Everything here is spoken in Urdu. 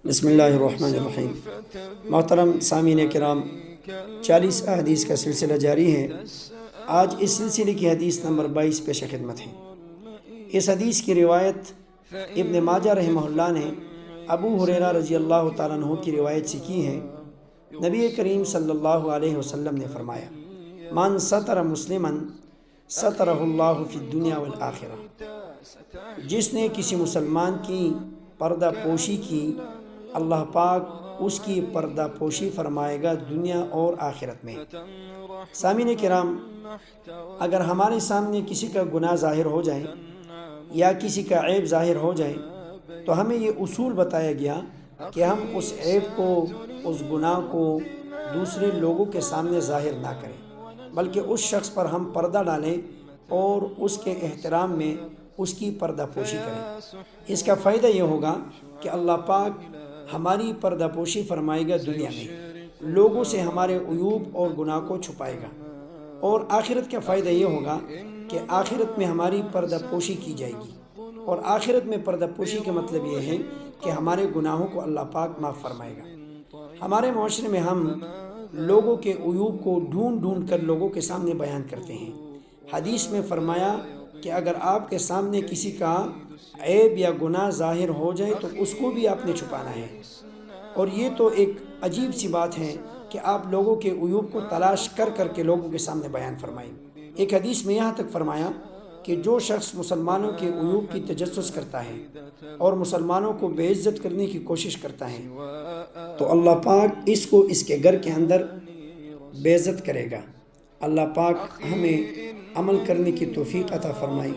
بسم اللہ الرحمن الرحیم۔ محترم سامعین کرام، 40 احادیث کا سلسلہ جاری ہے۔ آج اس سلسلے کی حدیث نمبر 22 پیش خدمت ہے۔ اس حدیث کی روایت ابن ماجہ رحمہ اللہ نے ابو ہریرہ رضی اللہ تعالیٰ عنہ کی روایت سے کی ہے۔ نبی کریم صلی اللہ علیہ وسلم نے فرمایا: من ستر مسلماً سترہ اللہ فی الدنیا والآخرہ۔ جس نے کسی مسلمان کی پردہ پوشی کی، اللہ پاک اس کی پردہ پوشی فرمائے گا دنیا اور آخرت میں۔ سامعین کرام، اگر ہمارے سامنے کسی کا گناہ ظاہر ہو جائے یا کسی کا عیب ظاہر ہو جائے تو ہمیں یہ اصول بتایا گیا کہ ہم اس عیب کو، اس گناہ کو دوسرے لوگوں کے سامنے ظاہر نہ کریں، بلکہ اس شخص پر ہم پردہ ڈالیں اور اس کے احترام میں اس کی پردہ پوشی کریں۔ اس کا فائدہ یہ ہوگا کہ اللہ پاک ہماری پردہ پوشی فرمائے گا دنیا میں، لوگوں سے ہمارے عیوب اور گناہ کو چھپائے گا، اور آخرت کا فائدہ یہ ہوگا کہ آخرت میں ہماری پردہ پوشی کی جائے گی۔ اور آخرت میں پردہ پوشی کا مطلب یہ ہے کہ ہمارے گناہوں کو اللہ پاک معاف فرمائے گا۔ ہمارے معاشرے میں ہم لوگوں کے عیوب کو ڈھونڈ ڈھونڈ کر لوگوں کے سامنے بیان کرتے ہیں۔ حدیث میں فرمایا کہ اگر آپ کے سامنے کسی کا عیب یا گناہ ظاہر ہو جائے تو اس کو بھی آپ نے چھپانا ہے۔ اور یہ تو ایک عجیب سی بات ہے کہ آپ لوگوں کے عیوب کو تلاش کر کر کے لوگوں کے سامنے بیان فرمائیں۔ ایک حدیث میں یہاں تک فرمایا کہ جو شخص مسلمانوں کے عیوب کی تجسس کرتا ہے اور مسلمانوں کو بے عزت کرنے کی کوشش کرتا ہے تو اللہ پاک اس کو اس کے گھر کے اندر بے عزت کرے گا۔ اللہ پاک ہمیں عمل کرنے کی توفیق عطا فرمائے۔